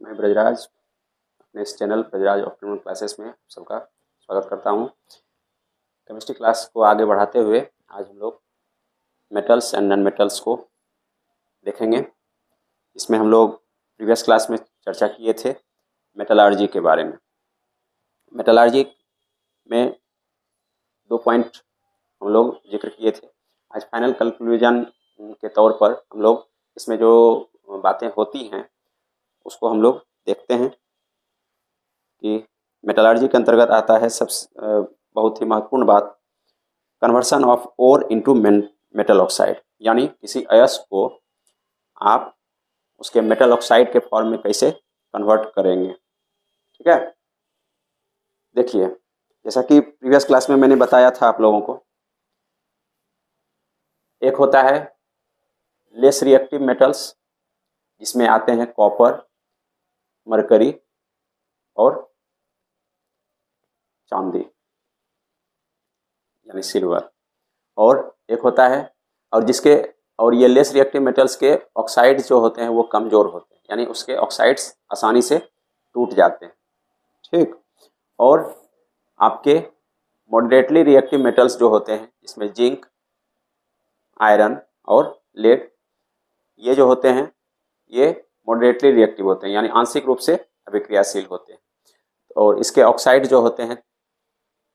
मैं ब्रजराज अपने इस चैनल ब्रजराज ऑप्टिमल क्लासेस में सबका स्वागत करता हूं। केमिस्ट्री क्लास को आगे बढ़ाते हुए आज हम लोग मेटल्स एंड नॉन मेटल्स को देखेंगे। इसमें हम लोग प्रीवियस क्लास में चर्चा किए थे मेटलर्जी के बारे में। मेटलर्जी में 2 पॉइंट हम लोग जिक्र किए थे। आज फाइनल कंक्लूजन के तौर पर हम लोग इसमें जो बातें होती हैं उसको हम लोग देखते हैं कि मेटलर्जी के अंतर्गत आता है बहुत ही महत्वपूर्ण बात, conversion of ore into metal oxide, यानी किसी अयस्क को आप उसके मेटल ऑक्साइड के फॉर्म में कैसे कन्वर्ट करेंगे। ठीक है, देखिए जैसा कि प्रीवियस क्लास में मैंने बताया था आप लोगों को, एक होता है लेस रिएक्टिव मेटल्स जिसमें आते हैं कॉपर, मरकरी और चांदी यानी सिल्वर, और एक होता है और ये लेस रिएक्टिव मेटल्स के ऑक्साइड जो होते हैं वो कमजोर होते हैं, यानी उसके ऑक्साइड्स आसानी से टूट जाते हैं। ठीक, और आपके मॉडरेटली रिएक्टिव मेटल्स जो होते हैं इसमें जिंक, आयरन और लेड, ये जो होते हैं ये मॉडरेटली रिएक्टिव होते हैं, यानी आंशिक रूप से अभिक्रियाशील होते हैं, और इसके ऑक्साइड जो होते हैं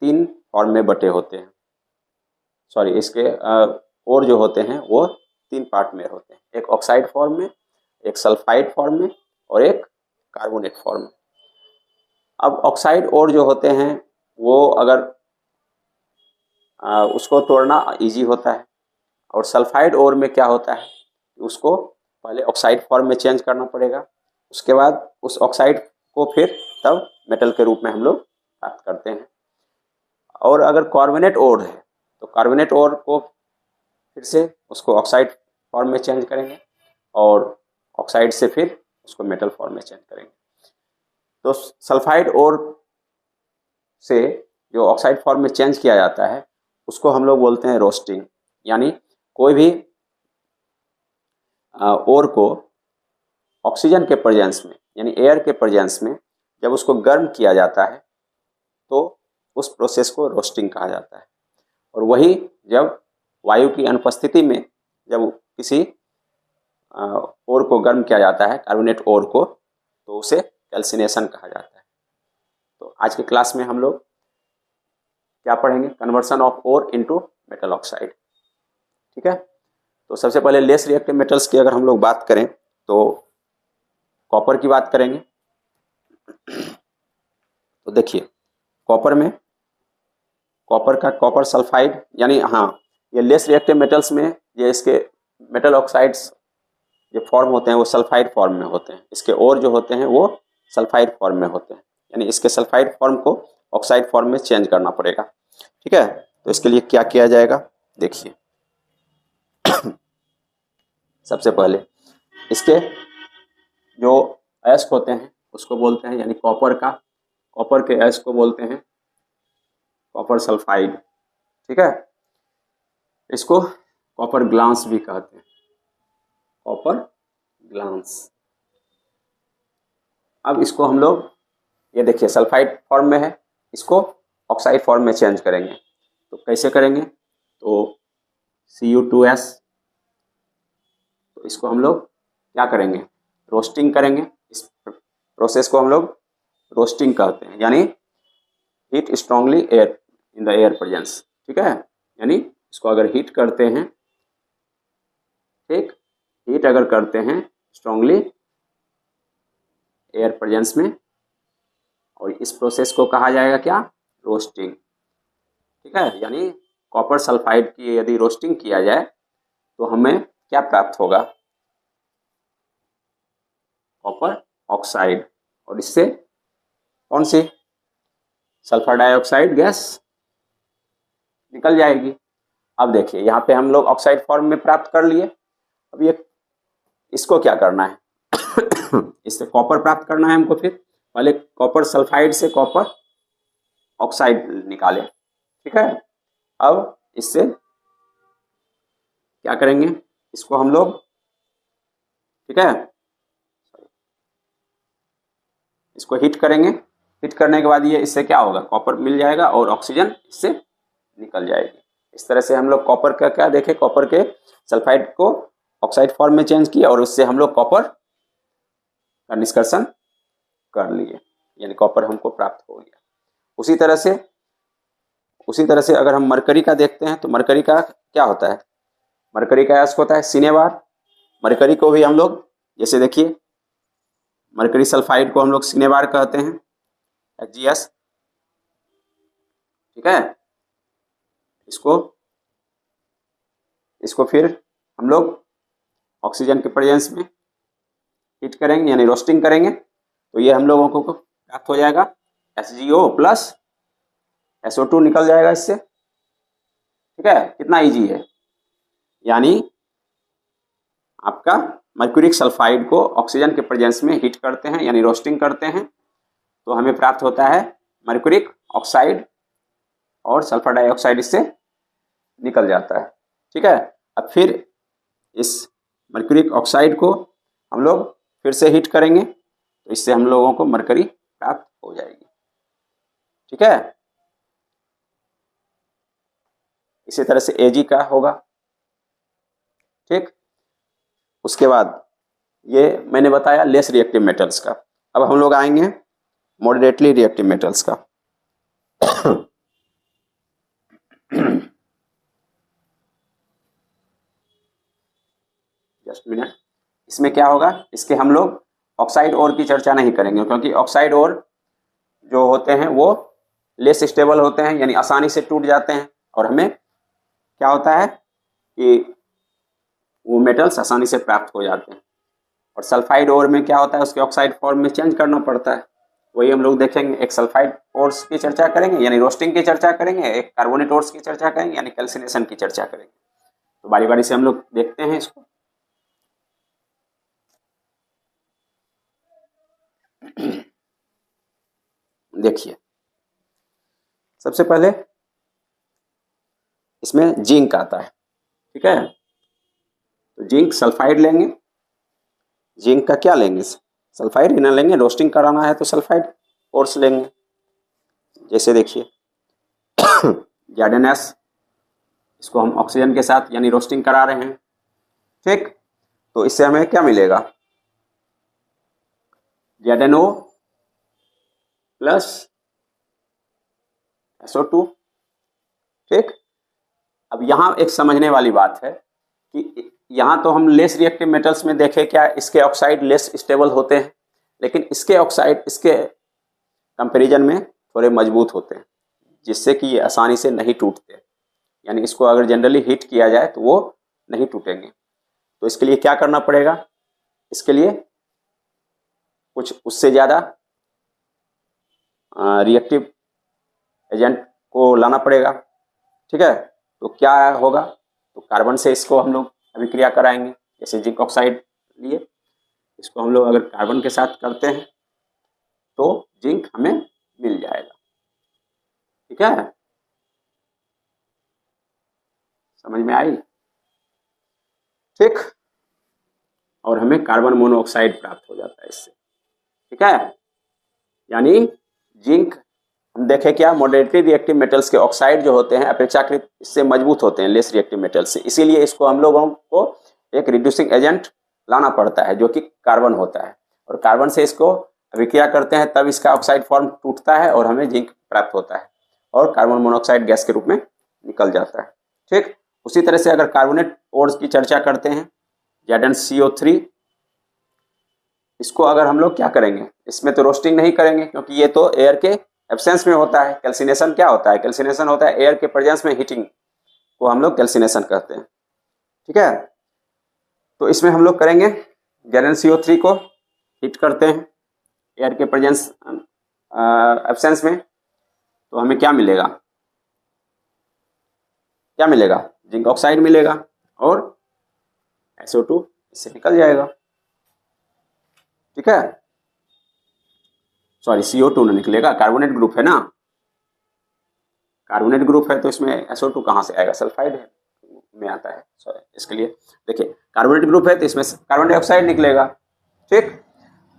3 फॉर्म में बटे होते हैं। इसके और जो होते हैं वो 3 पार्ट में होते हैं, एक ऑक्साइड फॉर्म में, एक सल्फाइड फॉर्म में और एक कार्बोनेट फॉर्म में। अब ऑक्साइड और जो होते हैं वो अगर उसको तोड़ना इजी होता है, और सल्फाइड और में क्या होता है, उसको पहले ऑक्साइड फॉर्म में चेंज करना पड़ेगा, उसके बाद उस ऑक्साइड को फिर तब मेटल के रूप में हम लोग प्राप्त करते हैं। और अगर कार्बोनेट ओर है तो कार्बोनेट ओर को फिर से उसको ऑक्साइड फॉर्म में चेंज करेंगे और ऑक्साइड से फिर उसको मेटल फॉर्म में चेंज करेंगे। तो सल्फाइड ओर से जो ऑक्साइड फॉर्म में चेंज किया जाता है उसको हम लोग बोलते हैं रोस्टिंग, यानी कोई भी ओर को ऑक्सीजन के प्रेजेंस में यानी एयर के प्रेजेंस में जब उसको गर्म किया जाता है तो उस प्रोसेस को रोस्टिंग कहा जाता है। और वही जब वायु की अनुपस्थिति में जब किसी ओर को गर्म किया जाता है, कार्बोनेट ओर को, तो उसे कैल्सिनेशन कहा जाता है। तो आज के क्लास में हम लोग क्या पढ़ेंगे, conversion of ore into metal oxide. ठीक है, तो सबसे पहले लेस रिएक्टिव मेटल्स की अगर हम लोग बात करें तो कॉपर की बात करेंगे। तो देखिए कॉपर में कॉपर सल्फाइड, यानी ये लेस रिएक्टिव मेटल्स में ये इसके मेटल ऑक्साइड्स जो फॉर्म होते हैं वो सल्फाइड फॉर्म में होते हैं, इसके और जो होते हैं वो सल्फाइड फॉर्म में होते हैं, यानी इसके सल्फाइड फॉर्म को ऑक्साइड फॉर्म में चेंज करना पड़ेगा। ठीक है, तो इसके लिए क्या किया जाएगा, देखिए सबसे पहले इसके जो अयस्क होते हैं उसको बोलते हैं, यानी कॉपर के अयस्क को बोलते हैं कॉपर सल्फाइड। ठीक है, इसको कॉपर ग्लांस भी कहते हैं, कॉपर ग्लांस। अब इसको हम लोग ये देखिए सल्फाइड फॉर्म में है, इसको ऑक्साइड फॉर्म में चेंज करेंगे। तो कैसे करेंगे, तो Cu2S, तो इसको हम लोग क्या करेंगे, रोस्टिंग करेंगे। इस प्रोसेस को हम लोग रोस्टिंग कहते हैं, यानी heat strongly air in the air presence. ठीक है, यानी इसको अगर हीट करते हैं, ठीक, हीट अगर करते हैं स्ट्रांगली एयर प्रेजेंस में, और इस प्रोसेस को कहा जाएगा क्या, रोस्टिंग। ठीक है, यानी कॉपर सल्फाइड की यदि रोस्टिंग किया जाए तो हमें क्या प्राप्त होगा, कॉपर ऑक्साइड, और इससे कौन सी सल्फर डाइऑक्साइड गैस निकल जाएगी। अब देखिए यहाँ पे हम लोग ऑक्साइड फॉर्म में प्राप्त कर लिए। अब ये इसको क्या करना है इससे कॉपर प्राप्त करना है हमको, फिर पहले कॉपर सल्फाइड से कॉपर ऑक्साइड निकाले। ठीक है, अब इससे क्या करेंगे, इसको हम लोग, ठीक है, इसको हीट करेंगे, हीट करने के बाद ये इससे क्या होगा, कॉपर मिल जाएगा और ऑक्सीजन इससे निकल जाएगी। इस तरह से हम लोग कॉपर का क्या देखे, कॉपर के सल्फाइड को ऑक्साइड फॉर्म में चेंज किया और उससे हम लोग कॉपर का निष्कर्षण कर लिए, यानी कॉपर हमको प्राप्त हो गया। उसी तरह से अगर हम मरकरी का देखते हैं तो मरकरी का क्या होता है, मरकरी का अयस्क होता है सिनेबार। मरकरी को भी हम लोग जैसे देखिए, मरकरी सल्फाइड को हम लोग सिनेबार कहते हैं, HgS, ठीक है। इसको फिर हम लोग ऑक्सीजन के प्रेजेंस में हीट करेंगे यानी रोस्टिंग करेंगे, तो ये हम लोगों को प्राप्त हो जाएगा HgO प्लस SO2 निकल जाएगा इससे, ठीक है। कितना इजी है, यानी आपका मर्क्यूरिक सल्फाइड को ऑक्सीजन के प्रेजेंस में हीट करते हैं यानी रोस्टिंग करते हैं, तो हमें प्राप्त होता है मर्क्यूरिक ऑक्साइड और सल्फर डाइऑक्साइड इससे निकल जाता है, ठीक है। अब फिर इस मर्क्यूरिक ऑक्साइड को हम लोग फिर से हीट करेंगे तो इससे हम लोगों को मरकरी प्राप्त हो जाएगी, ठीक है। इसी तरह से Ag का होगा, ठीक। उसके बाद ये मैंने बताया लेस रिएक्टिव मेटल्स का। अब हम लोग आएंगे मॉडरेटली रिएक्टिव मेटल्स का। Just minute. इसमें क्या होगा, इसके हम लोग ऑक्साइड ओर की चर्चा नहीं करेंगे, क्योंकि ऑक्साइड ओर जो होते हैं वो लेस स्टेबल होते हैं यानी आसानी से टूट जाते हैं, और हमें क्या होता है कि वो मेटल्स आसानी से प्राप्त हो जाते हैं। और सल्फाइड ओर में क्या होता है, उसके ऑक्साइड फॉर्म में चेंज करना पड़ता है, वही हम लोग देखेंगे। एक सल्फाइड ओर्स की चर्चा करेंगे यानी रोस्टिंग की चर्चा करेंगे, एक कार्बोनेट ओर्स की चर्चा करेंगे यानी कैल्सिनेशन की चर्चा करेंगे। तो बारी बारी से हम लोग देखते हैं इसको। देखिए, सबसे पहले इसमें जिंक आता है, ठीक है। तो जिंक सल्फाइड लेंगे, जिंक का क्या लेंगे, सल्फाइड ही ना लेंगे, रोस्टिंग कराना है तो सल्फाइड ओर्स लेंगे। जैसे देखिए ZnS, इसको हम ऑक्सीजन के साथ यानी रोस्टिंग करा रहे हैं, ठीक। तो इससे हमें क्या मिलेगा, ZnO प्लस SO2, ठीक। अब यहां एक समझने वाली बात है कि यहां तो हम लेस रिएक्टिव मेटल्स में देखें क्या इसके ऑक्साइड लेस स्टेबल होते हैं, लेकिन इसके ऑक्साइड इसके कंपैरिजन में थोड़े मजबूत होते हैं, जिससे कि ये आसानी से नहीं टूटते, यानी इसको अगर जनरली हीट किया जाए तो वो नहीं टूटेंगे। तो इसके लिए क्या करना पड़ेगा, इसके लिए कुछ उससे ज़्यादा रिएक्टिव एजेंट को लाना पड़ेगा, ठीक है। तो क्या होगा, तो कार्बन से इसको हम लोग अभिक्रिया कराएंगे। जैसे जिंक ऑक्साइड लिए, इसको हम लोग अगर कार्बन के साथ करते हैं तो जिंक हमें मिल जाएगा, ठीक है। समझ में आई, ठीक। और हमें कार्बन मोनोऑक्साइड प्राप्त हो जाता है इससे, ठीक है। यानी जिंक हम देखें क्या, मॉडरेटली रिएक्टिव मेटल्स के ऑक्साइड जो होते हैं अपेक्षाकृत इससे मजबूत होते हैं लेस रिएक्टिव मेटल से, इसीलिए इसको हम लोगों को एक रिड्यूसिंग एजेंट लाना पड़ता है जो कि कार्बन होता है, और कार्बन से इसको अभिक्रिया करते हैं तब इसका ऑक्साइड फॉर्म टूटता है और हमें जिंक प्राप्त होता है और कार्बन मोनोऑक्साइड गैस के रूप में निकल जाता है, ठीक। उसी तरह से अगर कार्बोनेट ओर्स की चर्चा करते हैं, ZnCO3, इसको अगर हम लोग क्या करेंगे, इसमें तो रोस्टिंग नहीं करेंगे क्योंकि ये तो एयर के एब्सेंस में होता है। कैल्सिनेशन क्या होता है, कैल्सिनेशन होता है एयर के प्रेजेंस में हीटिंग को हम लोग कैल्सिनेशन कहते हैं, ठीक है। तो इसमें हम लोग करेंगे ZnCO3 को हीट करते हैं एयर के प्रेजेंस एब्सेंस में, तो हमें क्या मिलेगा, क्या मिलेगा, जिंक ऑक्साइड मिलेगा और SO2 इससे निकल जाएगा, ठीक है। सॉरी, CO2 नहीं निकलेगा, कार्बोनेट ग्रुप है ना, कार्बोनेट ग्रुप है तो इसमें SO2 कहाँ से आएगा, सल्फाइड है में आता है, सॉरी। इसके लिए देखिए कार्बोनेट ग्रुप है तो इसमें कार्बन डाइऑक्साइड निकलेगा, ठीक।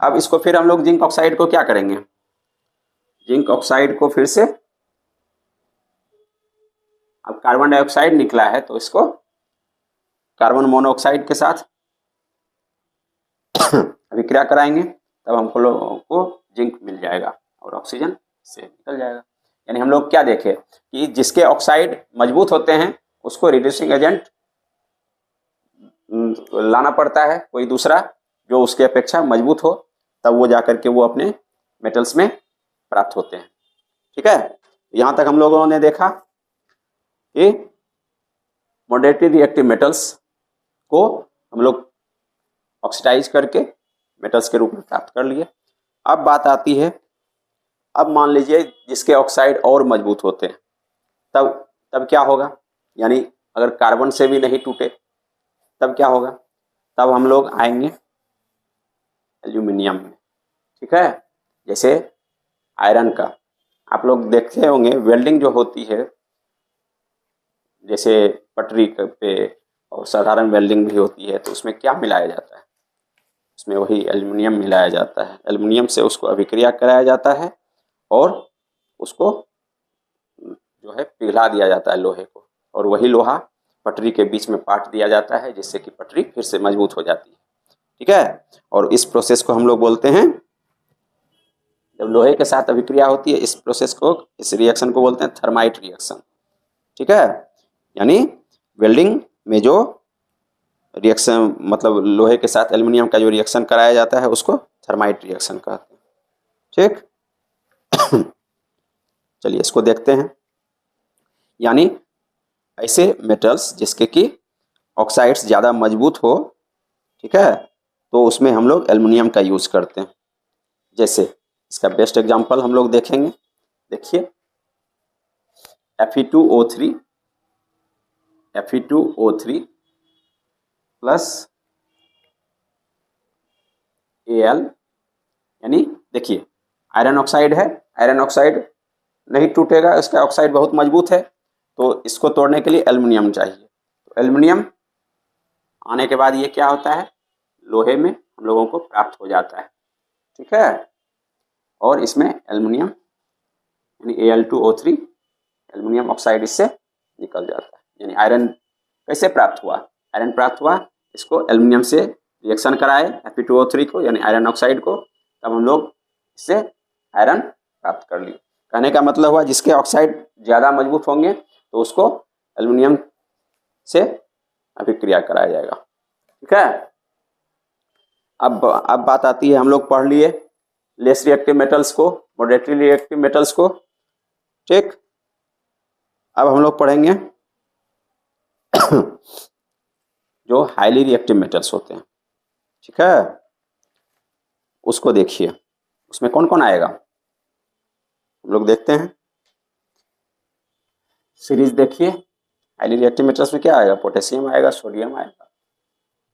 अब इसको फिर हम लोग जिंक ऑक्साइड को क्या करेंगे, जिंक ऑक्साइड को फिर से, अब कार्बन डाइऑक्साइड निकला है तो इसको कार्बन मोनोऑक्साइड के साथ अभिक्रिया कराएंगे, तब हमको लोगों को जिंक मिल जाएगा और ऑक्सीजन से निकल जाएगा। यानी हम लोग क्या देखें कि जिसके ऑक्साइड मजबूत होते हैं उसको रिड्यूसिंग एजेंट लाना पड़ता है, कोई दूसरा जो उसके अपेक्षा मजबूत हो, तब वो जाकर के वो अपने मेटल्स में प्राप्त होते हैं। ठीक है, यहां तक हम लोगों ने देखा कि मॉडरेटली रिएक्टिव मेटल्स को हम लोग ऑक्सीडाइज करके मेटल्स के रूप में प्राप्त कर लिए। अब बात आती है, अब मान लीजिए जिसके ऑक्साइड और मजबूत होते हैं, तब क्या होगा, यानी अगर कार्बन से भी नहीं टूटे तब क्या होगा, तब हम लोग आएंगे एल्यूमिनियम में। ठीक है, जैसे आयरन का आप लोग देखते होंगे वेल्डिंग जो होती है, जैसे पटरी पे और साधारण वेल्डिंग भी होती है, तो उसमें क्या मिलाया जाता है, उसमें वही एल्यूमिनियम मिलाया जाता है। एल्यूमिनियम से उसको अभिक्रिया कराया जाता है और उसको जो है पिघला दिया जाता है लोहे को, और वही लोहा पटरी के बीच में पाट दिया जाता है, जिससे कि पटरी फिर से मजबूत हो जाती है। ठीक है, और इस प्रोसेस को हम लोग बोलते हैं, जब लोहे के साथ अभिक्रिया होती है इस प्रोसेस को, इस रिएक्शन को बोलते हैं थर्माइट रिएक्शन। ठीक है, यानी वेल्डिंग में जो रिएक्शन, मतलब लोहे के साथ एल्यूमिनियम का जो रिएक्शन कराया जाता है उसको थर्माइट रिएक्शन कहते हैं। ठीक चलिए इसको देखते हैं। यानी ऐसे मेटल्स जिसके कि ऑक्साइड्स ज़्यादा मजबूत हो, ठीक है, तो उसमें हम लोग एल्युमिनियम का यूज़ करते हैं। जैसे इसका बेस्ट एग्जांपल हम लोग देखेंगे, देखिए Fe2O3 प्लस Al, यानी देखिए आयरन ऑक्साइड है, आयरन ऑक्साइड नहीं टूटेगा, इसका ऑक्साइड बहुत मजबूत है, तो इसको तोड़ने के लिए एल्युमिनियम चाहिए। तो एल्युमिनियम आने के बाद ये क्या होता है, लोहे में हम लोगों को प्राप्त हो जाता है। ठीक है, और इसमें एल्युमिनियम यानी Al2O3 एल्युमिनियम ऑक्साइड इससे निकल जाता है। यानी आयरन कैसे प्राप्त हुआ, आयरन प्राप्त हुआ, इसको एल्युमिनियम से रिएक्शन कराए Fe2O3 को यानी आयरन ऑक्साइड को, तब हम लोग इससे आयरन प्राप्त कर लिए। कहने का मतलब हुआ जिसके ऑक्साइड ज़्यादा मजबूत होंगे तो उसको एल्युमिनियम से अभिक्रिया कराया जाएगा। ठीक है, अब बात आती है, हम लोग पढ़ लिए लेस रिएक्टिव मेटल्स को, मॉडरेटली रिएक्टिव मेटल्स को। ठीक, अब हम लोग पढ़ेंगे जो हाईली रिएक्टिव मेटल्स होते हैं। ठीक है, उसको देखिए, उसमें कौन कौन आएगा हम लोग देखते हैं। सीरीज देखिए, हाईली रिएक्टिव मेटल्स में क्या आएगा, पोटेशियम आएगा, सोडियम आएगा,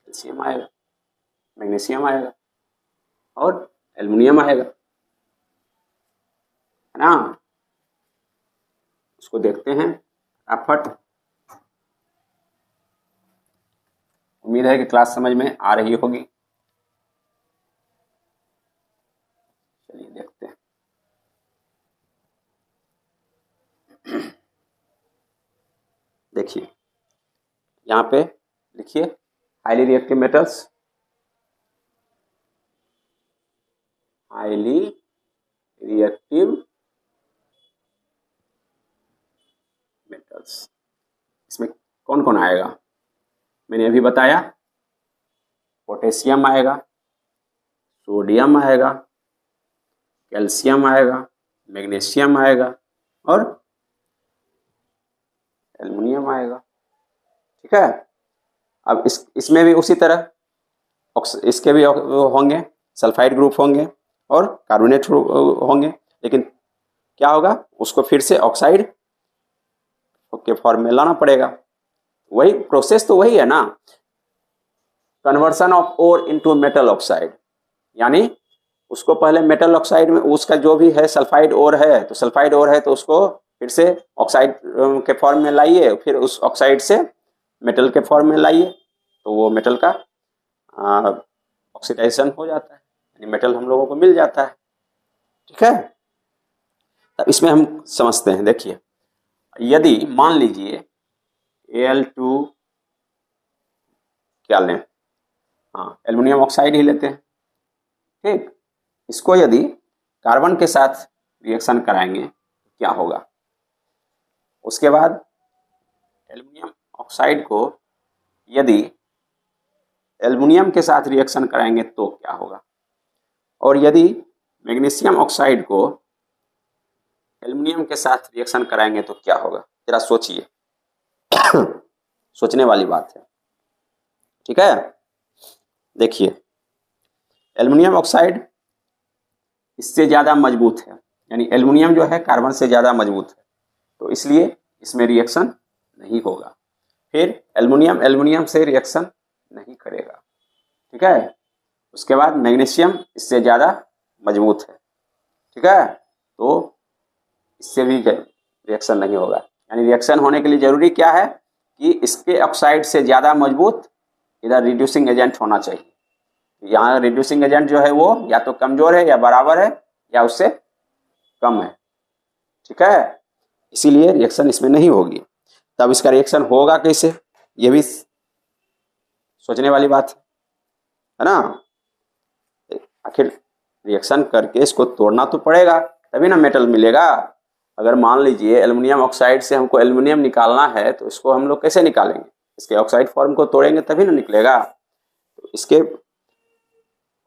कैल्शियम आएगा, मैग्नीशियम आएगा और एल्युमिनियम आएगा, है ना। उसको देखते हैं फटाफट। उम्मीद है कि क्लास समझ में आ रही होगी। चलिए देखते हैं। देखिए यहाँ पे लिखिए highly reactive metals, highly reactive metals, इसमें कौन कौन आएगा, मैंने अभी बताया, पोटेशियम आएगा, सोडियम आएगा, कैल्शियम आएगा, मैग्नीशियम आएगा और एल्युमिनियम आएगा। ठीक है, अब इसमें भी उसी तरह इसके भी होंगे, सल्फाइड ग्रुप होंगे और कार्बोनेट होंगे, लेकिन क्या होगा, उसको फिर से ऑक्साइड के फॉर्म में लाना पड़ेगा। वही प्रोसेस तो वही है ना, conversion of ore into metal oxide, यानी उसको पहले मेटल ऑक्साइड में, उसका जो भी है सल्फाइड ओर है, तो सल्फाइड ओर है तो उसको फिर से ऑक्साइड के फॉर्म में लाइए, फिर उस ऑक्साइड से मेटल के फॉर्म में लाइए, तो वो मेटल का ऑक्सीडाइजेशन हो जाता है, यानी मेटल हम लोगों को मिल जाता है। ठीक है, तब इसमें हम समझते हैं। देखिए, यदि मान लीजिए Al2 क्या लें, हाँ एल्युमिनियम ऑक्साइड ही लेते हैं। ठीक, इसको यदि कार्बन के साथ रिएक्शन कराएंगे तो क्या होगा। उसके बाद एल्युमिनियम ऑक्साइड को यदि एल्युमिनियम के साथ रिएक्शन कराएंगे तो क्या होगा, और यदि मैग्नीशियम ऑक्साइड को एल्युमिनियम के साथ रिएक्शन कराएंगे तो क्या होगा। जरा सोचिए, सोचने वाली बात है। ठीक है, देखिए एल्युमिनियम ऑक्साइड इससे ज़्यादा मजबूत है, यानी एल्युमिनियम जो है कार्बन से ज़्यादा मजबूत है, तो इसलिए इसमें रिएक्शन नहीं होगा। फिर एल्युमिनियम एल्युमिनियम से रिएक्शन नहीं करेगा। ठीक है, उसके बाद मैग्नीशियम इससे ज़्यादा मजबूत है। ठीक है, तो इससे भी रिएक्शन नहीं होगा। यानी रिएक्शन होने के लिए जरूरी क्या है कि इसके ऑक्साइड से ज़्यादा मजबूत इधर रिड्यूसिंग एजेंट होना चाहिए। यहाँ रिड्यूसिंग एजेंट जो है वो या तो कमजोर है या बराबर है या उससे कम है। ठीक है, इसीलिए रिएक्शन इसमें नहीं होगी। तब इसका रिएक्शन होगा कैसे, ये भी सोचने वाली बात है ना। आखिर रिएक्शन करके इसको तोड़ना तो पड़ेगा, तभी ना मेटल मिलेगा। अगर मान लीजिए एल्युमिनियम ऑक्साइड से हमको एल्युमिनियम निकालना है तो इसको हम लोग कैसे निकालेंगे, इसके ऑक्साइड फॉर्म को तोड़ेंगे तभी ना निकलेगा। तो इसके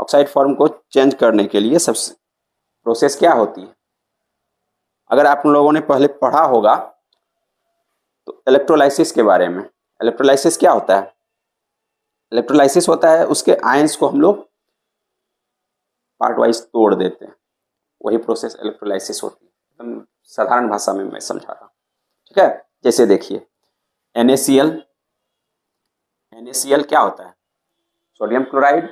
ऑक्साइड फॉर्म को चेंज करने के लिए सबसे प्रोसेस क्या होती है, अगर आप लोगों ने पहले पढ़ा होगा तो इलेक्ट्रोलाइसिस के बारे में। इलेक्ट्रोलाइसिस क्या होता है, इलेक्ट्रोलाइसिस होता है उसके आयंस को हम लोग पार्ट वाइज तोड़ देते हैं, वही प्रोसेस इलेक्ट्रोलाइसिस होती है। एकदम साधारण भाषा में मैं समझा रहा हूँ। ठीक है, जैसे देखिए NaCl, NaCl क्या होता है, सोडियम क्लोराइड।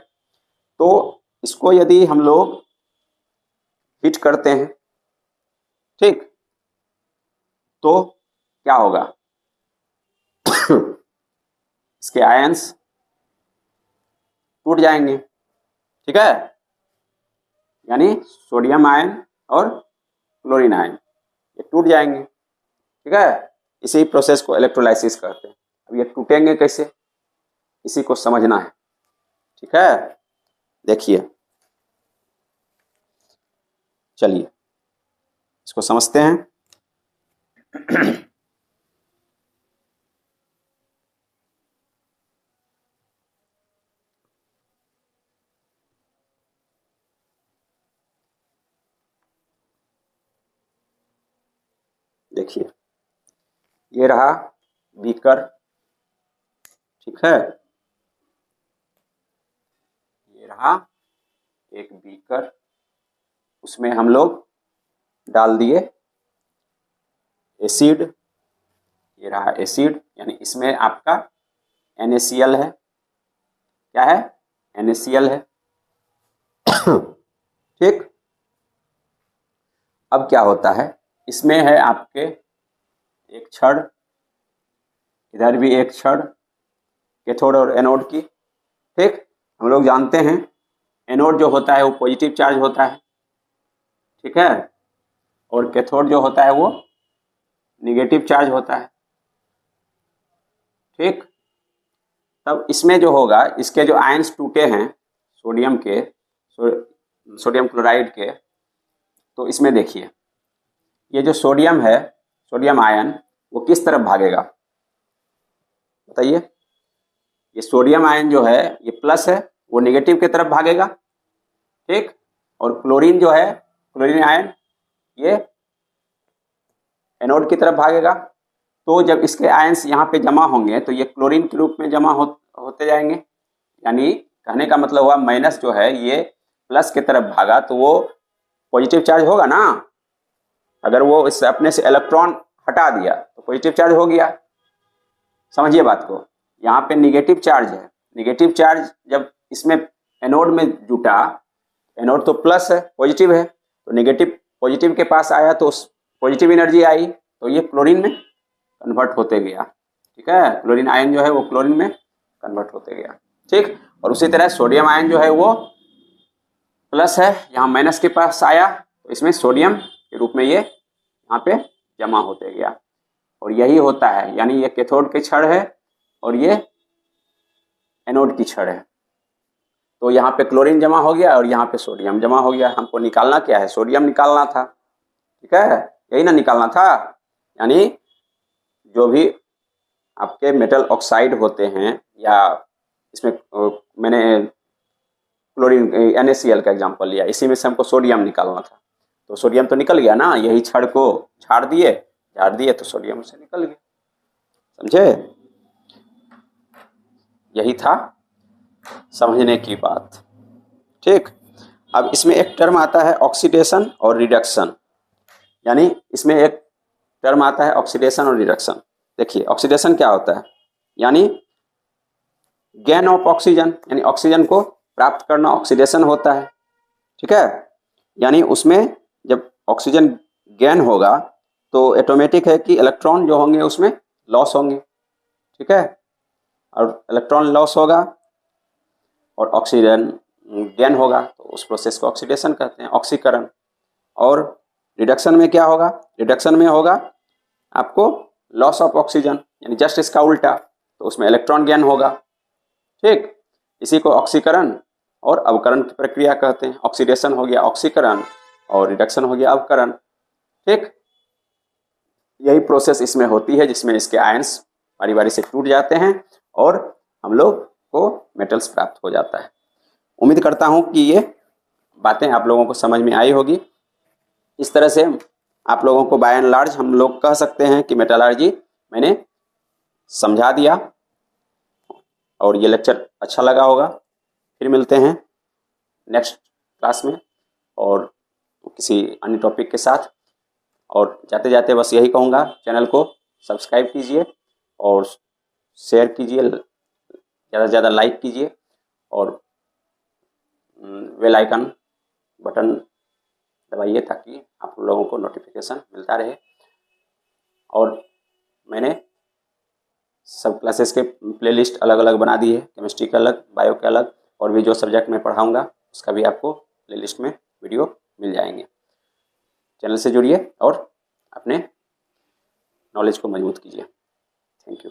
तो इसको यदि हम लोग हीट करते हैं, ठीक, तो क्या होगा इसके आयंस टूट जाएंगे। ठीक है, यानी सोडियम आयन और क्लोरीन आयन ये टूट जाएंगे। ठीक है, इसी प्रोसेस को इलेक्ट्रोलाइसिस कहते हैं। अब ये टूटेंगे कैसे, इसी को समझना है। ठीक है, देखिए चलिए इसको समझते हैं। देखिए ये रहा बीकर। ठीक है, ये रहा एक बीकर, उसमें हम लोग डाल दिए एसिड। ये रहा एसिड, यानी इसमें आपका NaCl है। क्या है, NaCl है। ठीक, अब क्या होता है, इसमें है आपके एक छड़, इधर भी एक छड़ कैथोड और एनोड की। ठीक, हम लोग जानते हैं एनोड जो होता है वो पॉजिटिव चार्ज होता है। ठीक है, और कैथोड जो होता है वो निगेटिव चार्ज होता है। ठीक, तब इसमें जो होगा, इसके जो आयंस टूटे हैं सोडियम के, सोडियम क्लोराइड के, तो इसमें देखिए ये जो सोडियम है, सोडियम आयन वो किस तरफ भागेगा बताइए। ये सोडियम आयन जो है ये प्लस है, वो नेगेटिव की तरफ भागेगा। ठीक, और क्लोरीन जो है, क्लोरीन आयन ये एनोड की तरफ भागेगा। तो जब इसके आयंस यहाँ पे जमा होंगे तो ये क्लोरीन के रूप में जमा होते जाएंगे। यानी कहने का मतलब हुआ माइनस जो है ये प्लस की तरफ भागा तो वो पॉजिटिव चार्ज होगा ना। अगर वो इससे अपने से इलेक्ट्रॉन हटा दिया तो पॉजिटिव चार्ज हो गया। समझिए बात को, यहाँ पे निगेटिव चार्ज है। निगेटिव चार्ज जब इसमें एनोड में जुटा, एनोड तो प्लस है, पॉजिटिव है, तो निगेटिव पॉजिटिव के पास आया तो पॉजिटिव एनर्जी आई, तो ये क्लोरीन में कन्वर्ट होते गया। ठीक है, क्लोरीन आयन जो है वो क्लोरीन में कन्वर्ट होते गया। ठीक, और उसी तरह सोडियम आयन जो है वो प्लस है, यहाँ माइनस के पास आया तो इसमें सोडियम के रूप में ये यहाँ पे जमा होते गया, और यही होता है, यानी ये कैथोड की छड़ है और ये एनोड की छड़ है। तो यहाँ पे क्लोरीन जमा हो गया और यहाँ पे सोडियम जमा हो गया। हमको निकालना क्या है? सोडियम निकालना था, ठीक है, यही ना निकालना था। यानी जो भी आपके मेटल ऑक्साइड होते हैं, या इसमें मैंने क्लोरीन NaCl का एग्जांपल लिया, इसी में से हमको सोडियम निकालना था, तो सोडियम तो निकल गया ना, यही छड़ को झाड़ दिए तो सोडियम से निकल गया। समझे? यही था समझने की बात। ठीक, अब इसमें एक टर्म आता है ऑक्सीडेशन और रिडक्शन, यानी इसमें एक टर्म आता है ऑक्सीडेशन और रिडक्शन। देखिए ऑक्सीडेशन क्या होता है, यानी गेन ऑफ ऑक्सीजन, यानी ऑक्सीजन को प्राप्त करना ऑक्सीडेशन होता है। ठीक है, यानी उसमें जब ऑक्सीजन गेन होगा तो ऑटोमेटिक है कि इलेक्ट्रॉन जो होंगे उसमें लॉस होंगे। ठीक है, और इलेक्ट्रॉन लॉस होगा और ऑक्सीजन गेन होगा, तो उस प्रोसेस को ऑक्सीडेशन कहते हैं, ऑक्सीकरण। और रिडक्शन में क्या होगा? रिडक्शन में होगा आपको लॉस ऑफ ऑक्सीजन, यानी जस्ट इसका उल्टा, तो उसमें इलेक्ट्रॉन गेन होगा। ठीक, इसी को ऑक्सीकरण और अवकरण की प्रक्रिया कहते हैं। ऑक्सीडेशन हो गया ऑक्सीकरण और रिडक्शन हो गया अवकरण। ठीक, यही प्रोसेस इसमें होती है, जिसमें इसके आयंस बारी बारी से टूट जाते हैं और हम लोग को मेटल्स प्राप्त हो जाता है। उम्मीद करता हूं कि ये बातें आप लोगों को समझ में आई होगी। इस तरह से आप लोगों को बाय एंड लार्ज हम लोग कह सकते हैं कि मेटलर्जी मैंने समझा दिया, और ये लेक्चर अच्छा लगा होगा। फिर मिलते हैं नेक्स्ट क्लास में और किसी अन्य टॉपिक के साथ। और जाते जाते बस यही कहूँगा, चैनल को सब्सक्राइब कीजिए और शेयर कीजिए, ज़्यादा से ज़्यादा लाइक कीजिए, और बेल आइकन बटन दबाइए ताकि आप लोगों को नोटिफिकेशन मिलता रहे। और मैंने सब क्लासेस के प्लेलिस्ट अलग अलग बना दी है, केमिस्ट्री के अलग, बायो के अलग, और भी जो सब्जेक्ट मैं पढ़ाऊँगा उसका भी आपको प्लेलिस्ट में वीडियो मिल जाएंगे। चैनल से जुड़िए और अपने नॉलेज को मजबूत कीजिए। Thank you.